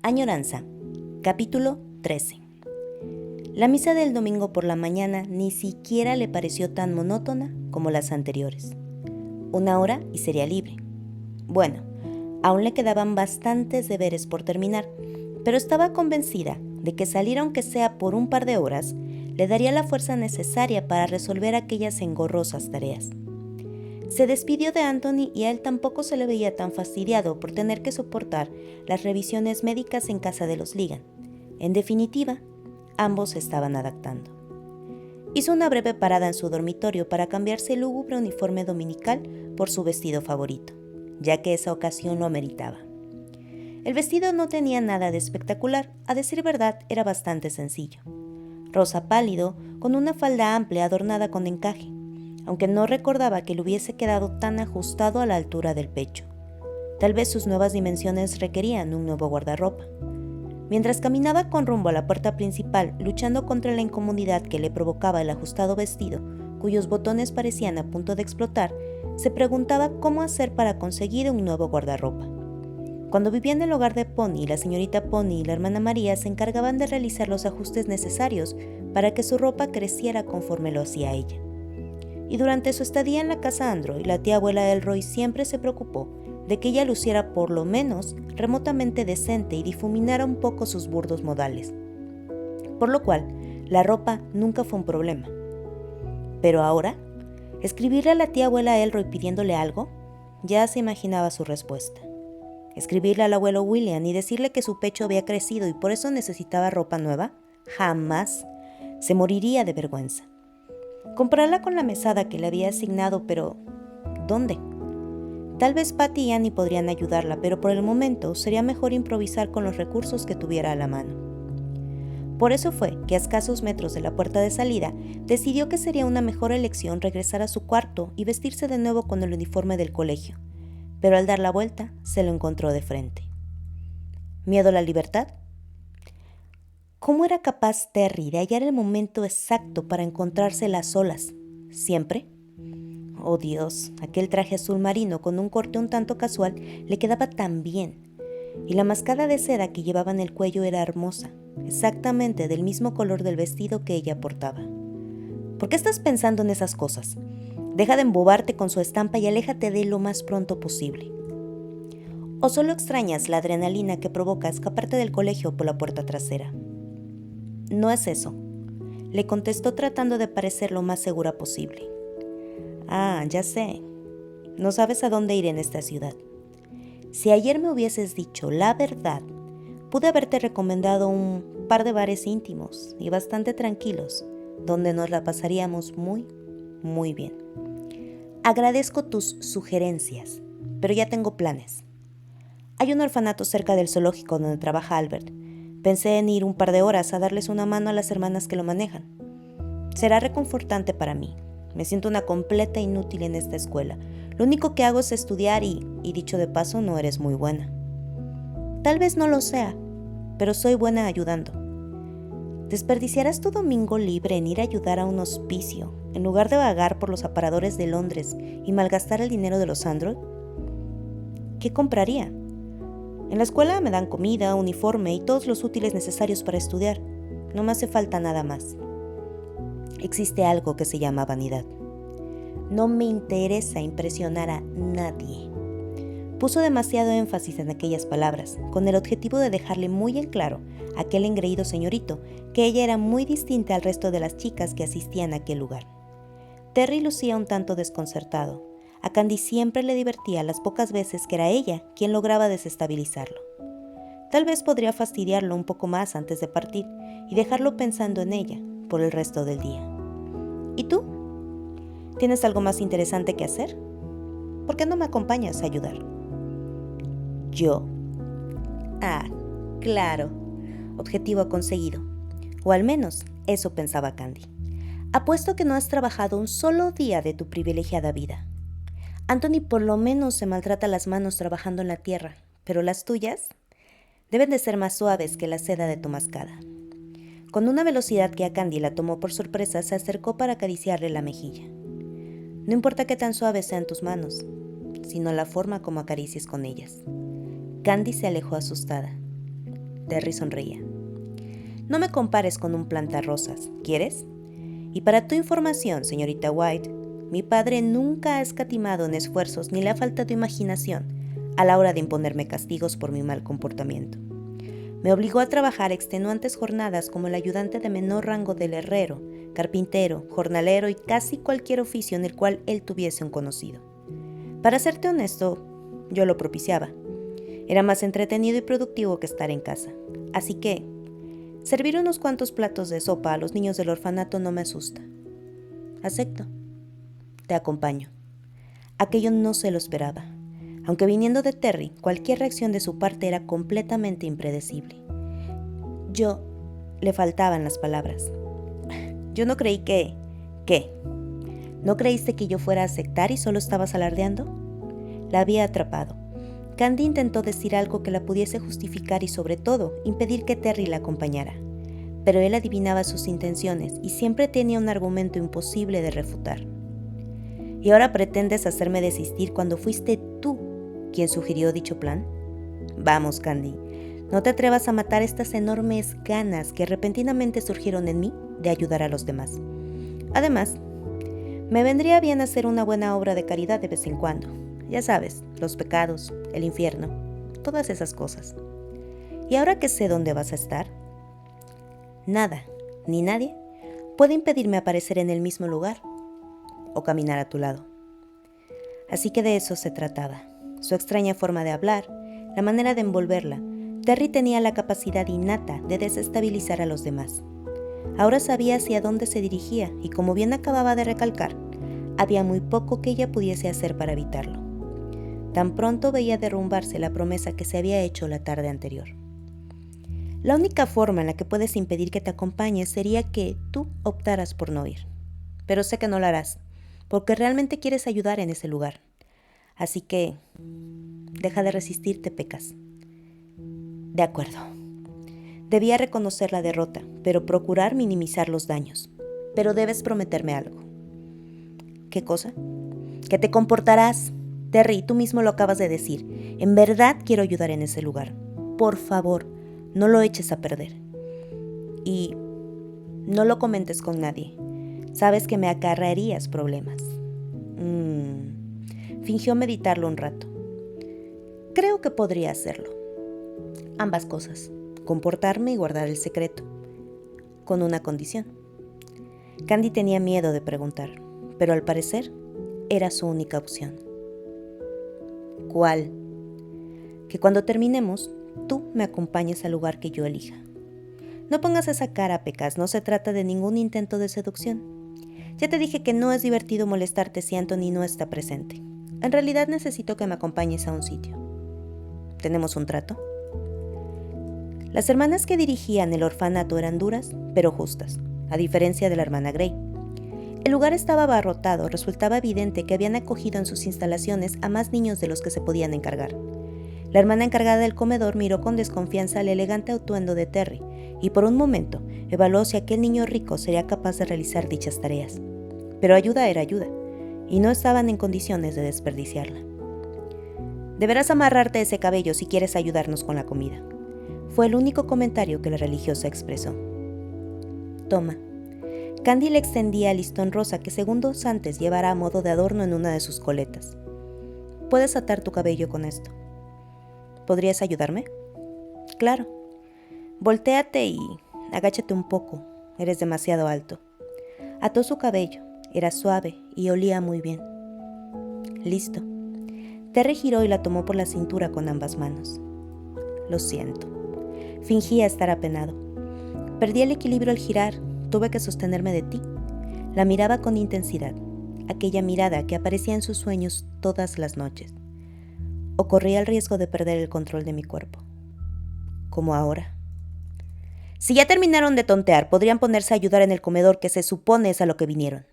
Añoranza, capítulo 13. La misa del domingo por la mañana ni siquiera le pareció tan monótona como las anteriores. 1 hora y sería libre. Bueno, aún le quedaban bastantes deberes por terminar, pero estaba convencida de que salir aunque sea por un par de horas le daría la fuerza necesaria para resolver aquellas engorrosas tareas. Se despidió de Anthony y a él tampoco se le veía tan fastidiado por tener que soportar las revisiones médicas en casa de los Ligan. En definitiva, ambos se estaban adaptando. Hizo una breve parada en su dormitorio para cambiarse el lúgubre uniforme dominical por su vestido favorito, ya que esa ocasión lo ameritaba. El vestido no tenía nada de espectacular, a decir verdad era bastante sencillo. Rosa pálido, con una falda amplia adornada con encaje, aunque no recordaba que le hubiese quedado tan ajustado a la altura del pecho. Tal vez sus nuevas dimensiones requerían un nuevo guardarropa. Mientras caminaba con rumbo a la puerta principal, luchando contra la incomodidad que le provocaba el ajustado vestido, cuyos botones parecían a punto de explotar, se preguntaba cómo hacer para conseguir un nuevo guardarropa. Cuando vivía en el hogar de Pony, la señorita Pony y la hermana María se encargaban de realizar los ajustes necesarios para que su ropa creciera conforme lo hacía ella. Y durante su estadía en la casa Android, la tía abuela Elroy siempre se preocupó de que ella luciera por lo menos remotamente decente y difuminara un poco sus burdos modales. Por lo cual, la ropa nunca fue un problema. Pero ahora, escribirle a la tía abuela Elroy pidiéndole algo, ya se imaginaba su respuesta. Escribirle al abuelo William y decirle que su pecho había crecido y por eso necesitaba ropa nueva, jamás. Se moriría de vergüenza. Comprarla con la mesada que le había asignado, pero ¿dónde? Tal vez Patty y Annie podrían ayudarla, pero por el momento sería mejor improvisar con los recursos que tuviera a la mano. Por eso fue que a escasos metros de la puerta de salida, decidió que sería una mejor elección regresar a su cuarto y vestirse de nuevo con el uniforme del colegio, pero al dar la vuelta se lo encontró de frente. ¿Miedo a la libertad? ¿Cómo era capaz Terry de hallar el momento exacto para encontrarse a solas? ¿Siempre? Oh Dios, aquel traje azul marino con un corte un tanto casual le quedaba tan bien. Y la mascada de seda que llevaba en el cuello era hermosa, exactamente del mismo color del vestido que ella portaba. ¿Por qué estás pensando en esas cosas? Deja de embobarte con su estampa y aléjate de él lo más pronto posible. ¿O solo extrañas la adrenalina que provoca escaparte del colegio por la puerta trasera? No es eso, le contestó tratando de parecer lo más segura posible. Ah, ya sé, no sabes a dónde ir en esta ciudad. Si ayer me hubieses dicho la verdad, pude haberte recomendado un par de bares íntimos y bastante tranquilos, donde nos la pasaríamos muy, muy bien. Agradezco tus sugerencias, pero ya tengo planes. Hay un orfanato cerca del zoológico donde trabaja Albert. Pensé en ir un par de horas a darles una mano a las hermanas que lo manejan. Será reconfortante para mí. Me siento una completa inútil en esta escuela. Lo único que hago es estudiar y dicho de paso, no eres muy buena. Tal vez no lo sea, pero soy buena ayudando. ¿Desperdiciarás tu domingo libre en ir a ayudar a un hospicio, en lugar de vagar por los aparadores de Londres y malgastar el dinero de los Android? ¿Qué compraría? En la escuela me dan comida, uniforme y todos los útiles necesarios para estudiar. No me hace falta nada más. Existe algo que se llama vanidad. No me interesa impresionar a nadie. Puso demasiado énfasis en aquellas palabras, con el objetivo de dejarle muy en claro a aquel engreído señorito que ella era muy distinta al resto de las chicas que asistían a aquel lugar. Terry lucía un tanto desconcertado. A Candy siempre le divertía las pocas veces que era ella quien lograba desestabilizarlo. Tal vez podría fastidiarlo un poco más antes de partir y dejarlo pensando en ella por el resto del día. ¿Y tú? ¿Tienes algo más interesante que hacer? ¿Por qué no me acompañas a ayudar? ¿Yo? Ah, claro. Objetivo conseguido. O al menos eso pensaba Candy. Apuesto que no has trabajado un solo día de tu privilegiada vida. Anthony por lo menos se maltrata las manos trabajando en la tierra, pero las tuyas deben de ser más suaves que la seda de tu mascada. Con una velocidad que a Candy la tomó por sorpresa, se acercó para acariciarle la mejilla. No importa qué tan suaves sean tus manos, sino la forma como acaricies con ellas. Candy se alejó asustada. Terry sonreía. No me compares con un plantarrosas, ¿quieres? Y para tu información, señorita White, mi padre nunca ha escatimado en esfuerzos ni la falta de imaginación a la hora de imponerme castigos por mi mal comportamiento. Me obligó a trabajar extenuantes jornadas como el ayudante de menor rango del herrero, carpintero, jornalero y casi cualquier oficio en el cual él tuviese un conocido. Para serte honesto, yo lo propiciaba. Era más entretenido y productivo que estar en casa. Así que, servir unos cuantos platos de sopa a los niños del orfanato no me asusta. Acepto. Te acompaño. Aquello no se lo esperaba. Aunque viniendo de Terry, cualquier reacción de su parte era completamente impredecible. Le faltaban las palabras. Yo no creí que... ¿Qué? ¿No creíste que yo fuera a aceptar y solo estabas alardeando? La había atrapado. Candy intentó decir algo que la pudiese justificar y sobre todo impedir que Terry la acompañara. Pero él adivinaba sus intenciones y siempre tenía un argumento imposible de refutar. ¿Y ahora pretendes hacerme desistir cuando fuiste tú quien sugirió dicho plan? Vamos, Candy, no te atrevas a matar estas enormes ganas que repentinamente surgieron en mí de ayudar a los demás. Además, me vendría bien hacer una buena obra de caridad de vez en cuando. Ya sabes, los pecados, el infierno, todas esas cosas. ¿Y ahora que sé dónde vas a estar? Nada, ni nadie, puede impedirme aparecer en el mismo lugar o caminar a tu lado. Así que de eso se trataba. Su extraña forma de hablar, la manera de envolverla. Terry tenía la capacidad innata de desestabilizar a los demás. Ahora sabía hacia dónde se dirigía y, como bien acababa de recalcar, había muy poco que ella pudiese hacer para evitarlo. Tan pronto veía derrumbarse la promesa que se había hecho la tarde anterior. La única forma en la que puedes impedir que te acompañes sería que tú optaras por no ir. Pero sé que no lo harás, porque realmente quieres ayudar en ese lugar. Así que, deja de resistirte, Pecas. De acuerdo. Debía reconocer la derrota, pero procurar minimizar los daños. Pero debes prometerme algo. ¿Qué cosa? Que te comportarás. Terry, tú mismo lo acabas de decir. En verdad quiero ayudar en ese lugar. Por favor, no lo eches a perder. Y no lo comentes con nadie. Sabes que me acarrearías problemas. Fingió meditarlo un rato. Creo que podría hacerlo. Ambas cosas. Comportarme y guardar el secreto. Con una condición. Candy tenía miedo de preguntar, pero al parecer era su única opción. ¿Cuál? Que cuando terminemos, tú me acompañes al lugar que yo elija. No pongas esa cara, Pecas, no se trata de ningún intento de seducción. Ya te dije que no es divertido molestarte si Anthony no está presente. En realidad necesito que me acompañes a un sitio. ¿Tenemos un trato? Las hermanas que dirigían el orfanato eran duras, pero justas, a diferencia de la hermana Gray. El lugar estaba abarrotado, resultaba evidente que habían acogido en sus instalaciones a más niños de los que se podían encargar. La hermana encargada del comedor miró con desconfianza el elegante atuendo de Terry y por un momento evaluó si aquel niño rico sería capaz de realizar dichas tareas. Pero ayuda era ayuda, y no estaban en condiciones de desperdiciarla. Deberás amarrarte ese cabello si quieres ayudarnos con la comida. Fue el único comentario que la religiosa expresó. Toma. Candy le extendía el listón rosa que segundos antes llevara a modo de adorno en una de sus coletas. Puedes atar tu cabello con esto. ¿Podrías ayudarme? Claro. Voltéate y agáchate un poco. Eres demasiado alto. Ató su cabello. Era suave y olía muy bien. Listo. Terry giró y la tomó por la cintura con ambas manos. Lo siento. Fingía estar apenado. Perdí el equilibrio al girar. Tuve que sostenerme de ti. La miraba con intensidad. Aquella mirada que aparecía en sus sueños todas las noches. O corría el riesgo de perder el control de mi cuerpo. Como ahora. Si ya terminaron de tontear, podrían ponerse a ayudar en el comedor, que se supone es a lo que vinieron.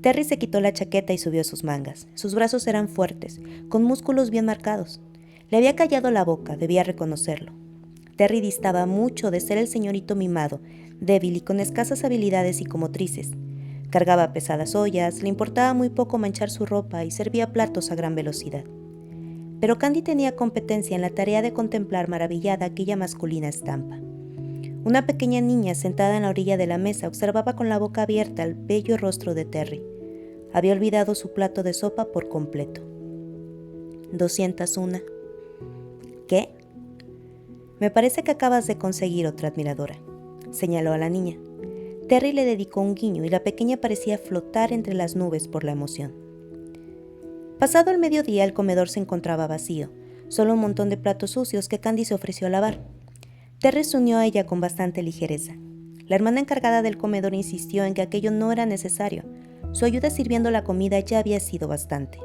Terry se quitó la chaqueta y subió sus mangas. Sus brazos eran fuertes, con músculos bien marcados. Le había callado la boca, debía reconocerlo. Terry distaba mucho de ser el señorito mimado, débil y con escasas habilidades psicomotrices. Cargaba pesadas ollas, le importaba muy poco manchar su ropa y servía platos a gran velocidad. pero Candy tenía competencia en la tarea de contemplar maravillada aquella masculina estampa. Una pequeña niña sentada en la orilla de la mesa observaba con la boca abierta el bello rostro de Terry. Había olvidado su plato de sopa por completo. 201. ¿Qué? Me parece que acabas de conseguir otra admiradora, señaló a la niña. Terry le dedicó un guiño y la pequeña parecía flotar entre las nubes por la emoción. Pasado el mediodía, el comedor se encontraba vacío, solo un montón de platos sucios que Candy se ofreció a lavar. Terry se unió a ella con bastante ligereza. La hermana encargada del comedor insistió en que aquello no era necesario. Su ayuda sirviendo la comida ya había sido bastante.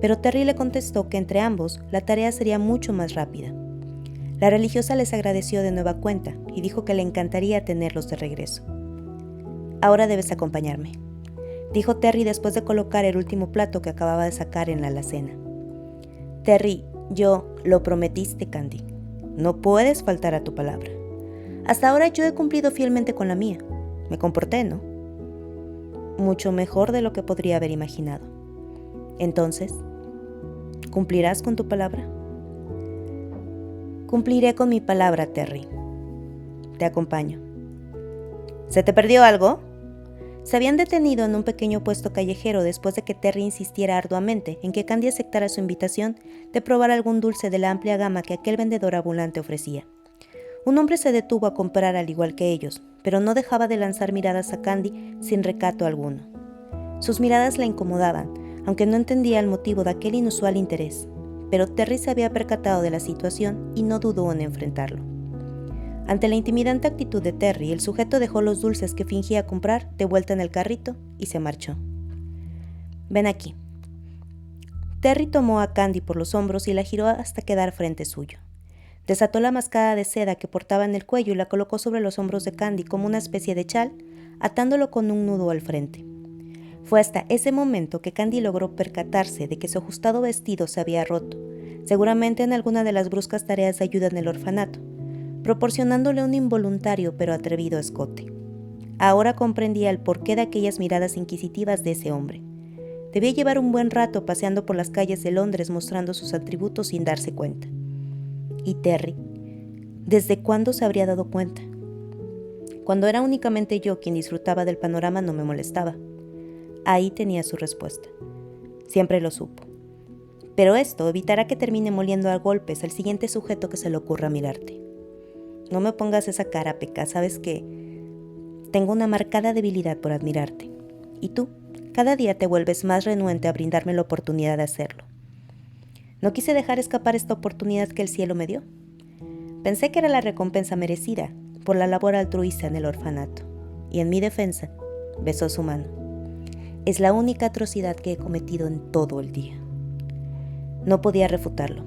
Pero Terry le contestó que entre ambos la tarea sería mucho más rápida. La religiosa les agradeció de nueva cuenta y dijo que le encantaría tenerlos de regreso. Ahora debes acompañarme, dijo Terry después de colocar el último plato que acababa de sacar en la alacena. Terry, lo prometiste, Candy. No puedes faltar a tu palabra. Hasta ahora yo he cumplido fielmente con la mía. Me comporté, ¿no? Mucho mejor de lo que podría haber imaginado. Entonces, ¿cumplirás con tu palabra? Cumpliré con mi palabra, Terry. Te acompaño. ¿Se te perdió algo? Se habían detenido en un pequeño puesto callejero después de que Terry insistiera arduamente en que Candy aceptara su invitación de probar algún dulce de la amplia gama que aquel vendedor ambulante ofrecía. Un hombre se detuvo a comprar al igual que ellos, pero no dejaba de lanzar miradas a Candy sin recato alguno. Sus miradas la incomodaban, aunque no entendía el motivo de aquel inusual interés, pero Terry se había percatado de la situación y no dudó en enfrentarlo. Ante la intimidante actitud de Terry, el sujeto dejó los dulces que fingía comprar de vuelta en el carrito y se marchó. Ven aquí. Terry tomó a Candy por los hombros y la giró hasta quedar frente suyo. Desató la mascada de seda que portaba en el cuello y la colocó sobre los hombros de Candy como una especie de chal, atándolo con un nudo al frente. Fue hasta ese momento que Candy logró percatarse de que su ajustado vestido se había roto, seguramente en alguna de las bruscas tareas de ayuda en el orfanato, proporcionándole un involuntario pero atrevido escote. Ahora comprendía el porqué de aquellas miradas inquisitivas de ese hombre. Debía llevar un buen rato paseando por las calles de Londres mostrando sus atributos sin darse cuenta. ¿Y Terry? ¿Desde cuándo se habría dado cuenta? Cuando era únicamente yo quien disfrutaba del panorama no me molestaba. Ahí tenía su respuesta. Siempre lo supo. Pero esto evitará que termine moliendo a golpes al siguiente sujeto que se le ocurra mirarte. No me pongas esa cara, Peca, sabes que tengo una marcada debilidad por admirarte. Y tú, cada día te vuelves más renuente a brindarme la oportunidad de hacerlo. No quise dejar escapar esta oportunidad que el cielo me dio. Pensé que era la recompensa merecida por la labor altruista en el orfanato. Y en mi defensa, besó su mano. Es la única atrocidad que he cometido en todo el día. No podía refutarlo.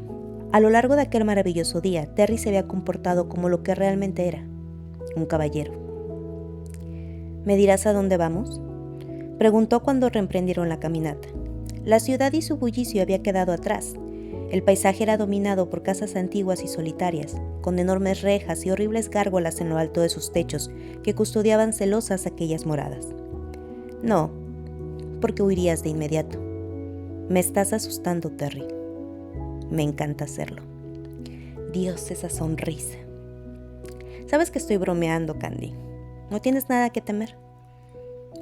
A lo largo de aquel maravilloso día, Terry se había comportado como lo que realmente era, un caballero. ¿Me dirás a dónde vamos?, preguntó cuando reemprendieron la caminata. La ciudad y su bullicio había quedado atrás. El paisaje era dominado por casas antiguas y solitarias, con enormes rejas y horribles gárgolas en lo alto de sus techos que custodiaban celosas aquellas moradas. No, porque huirías de inmediato. Me estás asustando, Terry. Me encanta hacerlo. Dios, esa sonrisa. Sabes que estoy bromeando, Candy. No tienes nada que temer.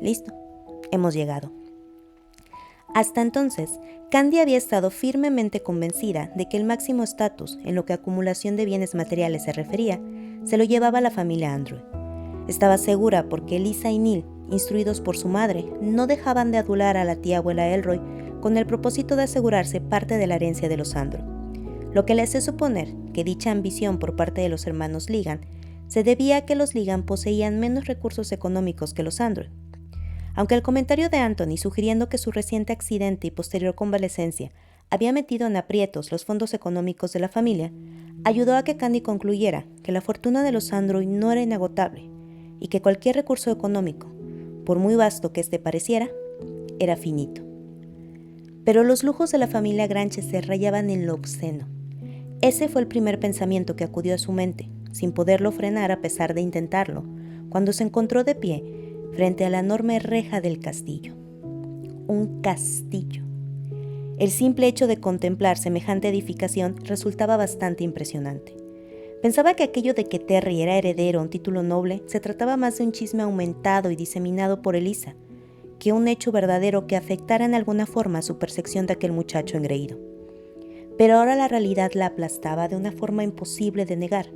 Listo, hemos llegado. Hasta entonces, Candy había estado firmemente convencida de que el máximo estatus, en lo que a acumulación de bienes materiales se refería, se lo llevaba la familia Andrew. Estaba segura porque Lisa y Neil, instruidos por su madre, no dejaban de adular a la tía abuela Elroy con el propósito de asegurarse parte de la herencia de los Andrew, lo que le hace suponer que dicha ambición por parte de los hermanos Ligan se debía a que los Ligan poseían menos recursos económicos que los Andrew. Aunque el comentario de Anthony sugiriendo que su reciente accidente y posterior convalecencia había metido en aprietos los fondos económicos de la familia, ayudó a que Candy concluyera que la fortuna de los Andrew no era inagotable y que cualquier recurso económico, por muy vasto que éste pareciera, era finito. Pero los lujos de la familia Granchester rayaban en lo obsceno. Ese fue el primer pensamiento que acudió a su mente, sin poderlo frenar a pesar de intentarlo, cuando se encontró de pie frente a la enorme reja del castillo. Un castillo. El simple hecho de contemplar semejante edificación resultaba bastante impresionante. Pensaba que aquello de que Terry era heredero a un título noble se trataba más de un chisme aumentado y diseminado por Elisa, que un hecho verdadero que afectara en alguna forma su percepción de aquel muchacho engreído. Pero ahora la realidad la aplastaba de una forma imposible de negar.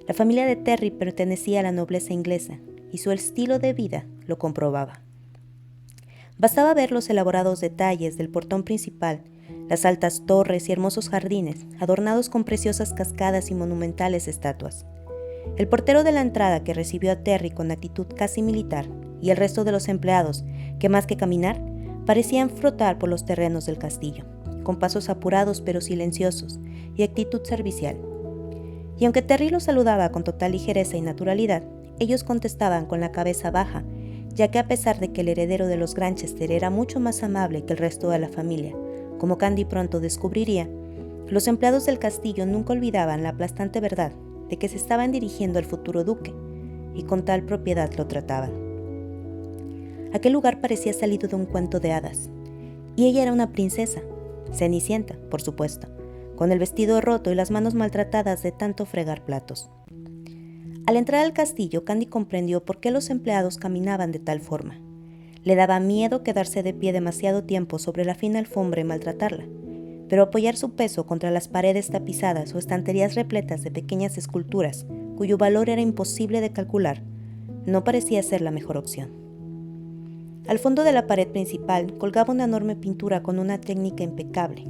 La familia de Terry pertenecía a la nobleza inglesa, y su estilo de vida lo comprobaba. Bastaba ver los elaborados detalles del portón principal, las altas torres y hermosos jardines, adornados con preciosas cascadas y monumentales estatuas. El portero de la entrada, que recibió a Terry con actitud casi militar, y el resto de los empleados, que más que caminar, parecían frotar por los terrenos del castillo, con pasos apurados pero silenciosos y actitud servicial. Y aunque Terry los saludaba con total ligereza y naturalidad, ellos contestaban con la cabeza baja, ya que a pesar de que el heredero de los Granchester era mucho más amable que el resto de la familia, como Candy pronto descubriría, los empleados del castillo nunca olvidaban la aplastante verdad de que se estaban dirigiendo al futuro duque, y con tal propiedad lo trataban. Aquel lugar parecía salido de un cuento de hadas, y ella era una princesa, Cenicienta, por supuesto, con el vestido roto y las manos maltratadas de tanto fregar platos. Al entrar al castillo, Candy comprendió por qué los empleados caminaban de tal forma. Le daba miedo quedarse de pie demasiado tiempo sobre la fina alfombra y maltratarla, pero apoyar su peso contra las paredes tapizadas o estanterías repletas de pequeñas esculturas, cuyo valor era imposible de calcular, no parecía ser la mejor opción. Al fondo de la pared principal colgaba una enorme pintura con una técnica impecable.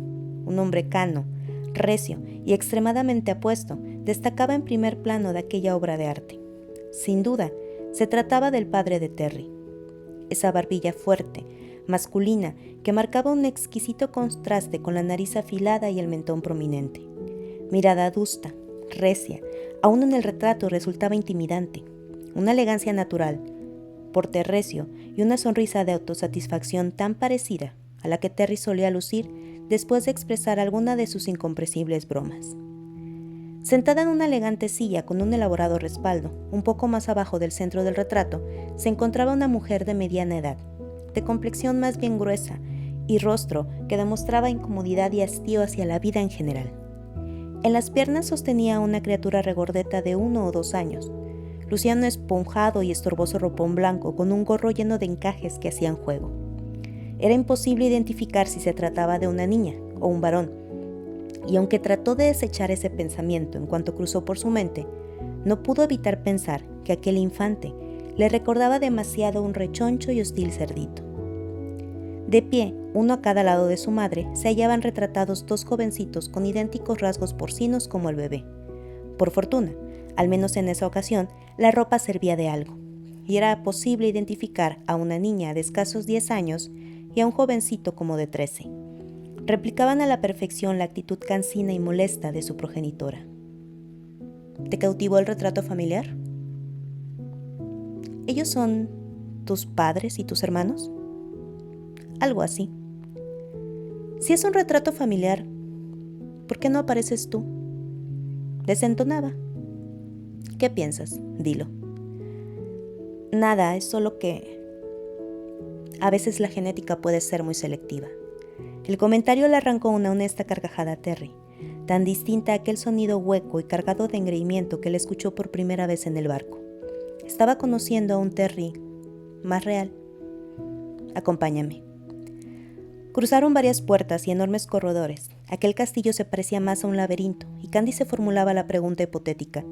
Un hombre cano, recio y extremadamente apuesto destacaba en primer plano de aquella obra de arte. Sin duda, se trataba del padre de Terry. Esa barbilla fuerte, masculina, que marcaba un exquisito contraste con la nariz afilada y el mentón prominente. Mirada adusta, recia, aún en el retrato resultaba intimidante. Una elegancia natural, porte recio y una sonrisa de autosatisfacción tan parecida a la que Terry solía lucir después de expresar alguna de sus incomprensibles bromas. Sentada en una elegante silla con un elaborado respaldo, un poco más abajo del centro del retrato, se encontraba una mujer de mediana edad, de complexión más bien gruesa y rostro que demostraba incomodidad y hastío hacia la vida en general. En las piernas sostenía a una criatura regordeta de 1 o 2 años. Lucía un esponjado y estorboso ropón blanco con un gorro lleno de encajes que hacían juego. Era imposible identificar si se trataba de una niña o un varón, y aunque trató de desechar ese pensamiento en cuanto cruzó por su mente, no pudo evitar pensar que aquel infante le recordaba demasiado un rechoncho y hostil cerdito. De pie, uno a cada lado de su madre, se hallaban retratados 2 jovencitos con idénticos rasgos porcinos como el bebé. Por fortuna, al menos en esa ocasión, la ropa servía de algo, y era posible identificar a una niña de escasos 10 años y a un jovencito como de 13. Replicaban a la perfección la actitud cansina y molesta de su progenitora. ¿Te cautivó el retrato familiar? ¿Ellos son tus padres y tus hermanos? Algo así. Si es un retrato familiar, ¿por qué no apareces tú? Desentonaba. ¿Qué piensas? Dilo. Nada, es solo que a veces la genética puede ser muy selectiva. El comentario le arrancó una honesta carcajada a Terry, tan distinta a aquel sonido hueco y cargado de engreimiento que le escuchó por primera vez en el barco. Estaba conociendo a un Terry más real. Acompáñame. Cruzaron varias puertas y enormes corredores. Aquel castillo se parecía más a un laberinto, y Candy se formulaba la pregunta hipotética: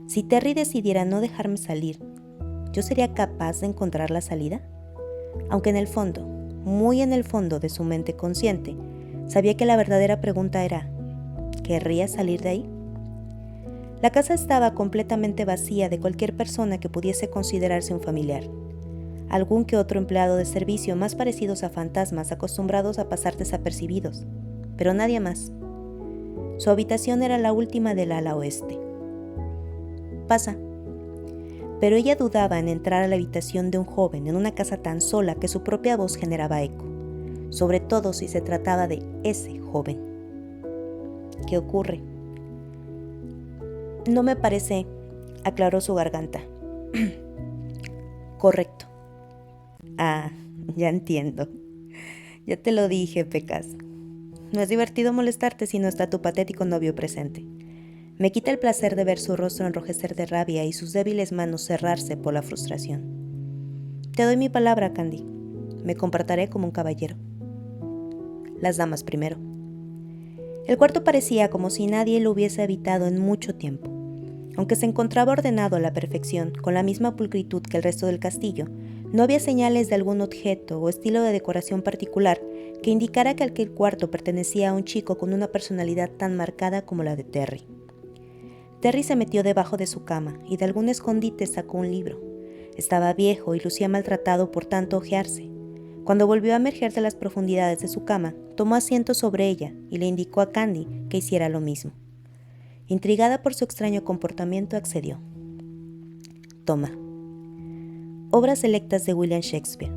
si Terry decidiera no dejarme salir, ¿yo sería capaz de encontrar la salida? Aunque en el fondo, muy en el fondo de su mente consciente, sabía que la verdadera pregunta era: ¿querría salir de ahí? La casa estaba completamente vacía de cualquier persona que pudiese considerarse un familiar. Algún que otro empleado de servicio más parecidos a fantasmas acostumbrados a pasar desapercibidos, pero nadie más. Su habitación era la última del ala oeste. Pasa. Pero ella dudaba en entrar a la habitación de un joven en una casa tan sola que su propia voz generaba eco, sobre todo si se trataba de ese joven. ¿Qué ocurre? No me parece, aclaró su garganta. Correcto. Ah, ya entiendo. Ya te lo dije, Pecas. No es divertido molestarte si no está tu patético novio presente. Me quita el placer de ver su rostro enrojecer de rabia y sus débiles manos cerrarse por la frustración. Te doy mi palabra, Candy. Me comportaré como un caballero. Las damas primero. El cuarto parecía como si nadie lo hubiese habitado en mucho tiempo. Aunque se encontraba ordenado a la perfección, con la misma pulcritud que el resto del castillo, no había señales de algún objeto o estilo de decoración particular que indicara que aquel cuarto pertenecía a un chico con una personalidad tan marcada como la de Terry. Terry se metió debajo de su cama y de algún escondite sacó un libro. Estaba viejo y lucía maltratado por tanto ojearse. Cuando volvió a emerger de las profundidades de su cama, tomó asiento sobre ella y le indicó a Candy que hiciera lo mismo. Intrigada por su extraño comportamiento, accedió. Toma. Obras selectas de William Shakespeare.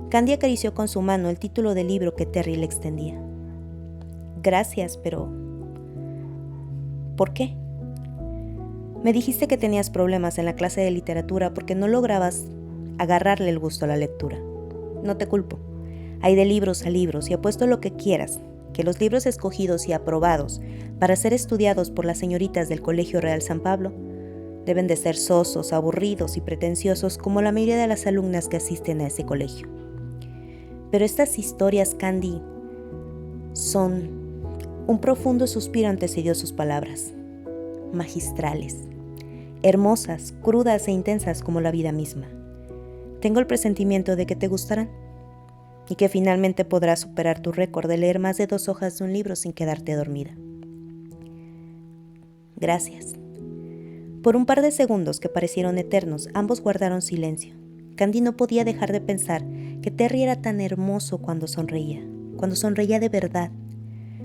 Candy acarició con su mano el título del libro que Terry le extendía. Gracias, pero... ¿por qué? Me dijiste que tenías problemas en la clase de literatura porque no lograbas agarrarle el gusto a la lectura. No te culpo. Hay de libros a libros y apuesto lo que quieras, que los libros escogidos y aprobados para ser estudiados por las señoritas del Colegio Real San Pablo deben de ser sosos, aburridos y pretenciosos como la mayoría de las alumnas que asisten a ese colegio. Pero estas historias, Candy, son... Un profundo suspiro antecedió sus palabras. Magistrales. Hermosas, crudas e intensas como la vida misma. Tengo el presentimiento de que te gustarán y que finalmente podrás superar tu récord de leer más de 2 hojas de un libro sin quedarte dormida. Gracias. Por un par de segundos que parecieron eternos, ambos guardaron silencio. Candy no podía dejar de pensar que Terry era tan hermoso cuando sonreía de verdad,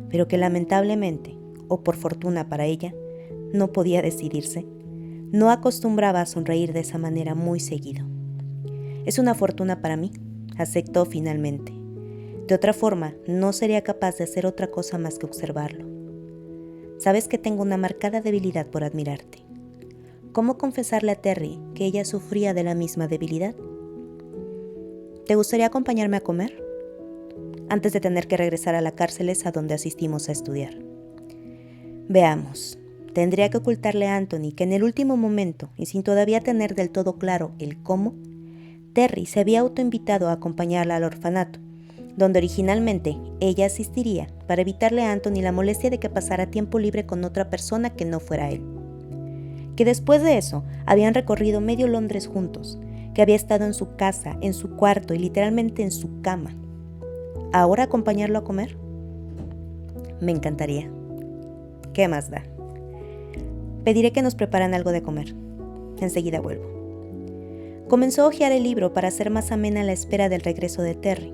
pero que lamentablemente, o por fortuna para ella, no podía decidirse. No acostumbraba a sonreír de esa manera muy seguido. Es una fortuna para mí, aceptó finalmente. De otra forma, no sería capaz de hacer otra cosa más que observarlo. Sabes que tengo una marcada debilidad por admirarte. ¿Cómo confesarle a Terry que ella sufría de la misma debilidad? ¿Te gustaría acompañarme a comer? Antes de tener que regresar a la cárcel a donde asistimos a estudiar. Veamos. Tendría que ocultarle a Anthony que en el último momento, y sin todavía tener del todo claro el cómo, Terry se había autoinvitado a acompañarla al orfanato, donde originalmente ella asistiría para evitarle a Anthony la molestia de que pasara tiempo libre con otra persona que no fuera él. Que después de eso habían recorrido medio Londres juntos, que había estado en su casa, en su cuarto y literalmente en su cama. ¿Ahora acompañarlo a comer? Me encantaría. ¿Qué más da? Pediré que nos preparen algo de comer. Enseguida vuelvo. Comenzó a hojear el libro para hacer más amena la espera del regreso de Terry.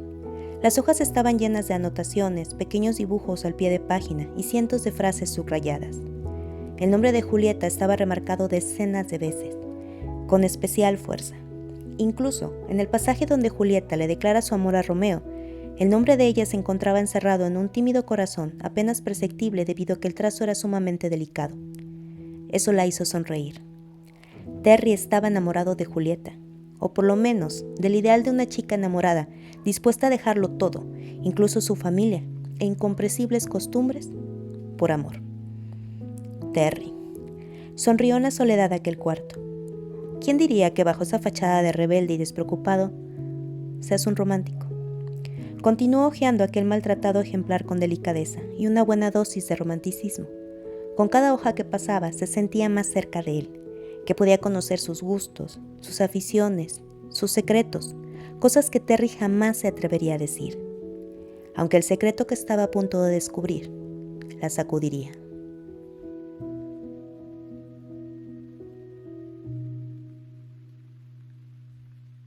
Las hojas estaban llenas de anotaciones, pequeños dibujos al pie de página y cientos de frases subrayadas. El nombre de Julieta estaba remarcado decenas de veces, con especial fuerza. Incluso, en el pasaje donde Julieta le declara su amor a Romeo, el nombre de ella se encontraba encerrado en un tímido corazón apenas perceptible debido a que el trazo era sumamente delicado. Eso la hizo sonreír. Terry estaba enamorado de Julieta, o por lo menos del ideal de una chica enamorada, dispuesta a dejarlo todo, incluso su familia e incomprensibles costumbres, por amor. Terry. Sonrió en la soledad de aquel cuarto. ¿Quién diría que bajo esa fachada de rebelde y despreocupado seas un romántico? Continuó hojeando aquel maltratado ejemplar con delicadeza y una buena dosis de romanticismo. Con cada hoja que pasaba se sentía más cerca de él, que podía conocer sus gustos, sus aficiones, sus secretos, cosas que Terry jamás se atrevería a decir. Aunque el secreto que estaba a punto de descubrir la sacudiría.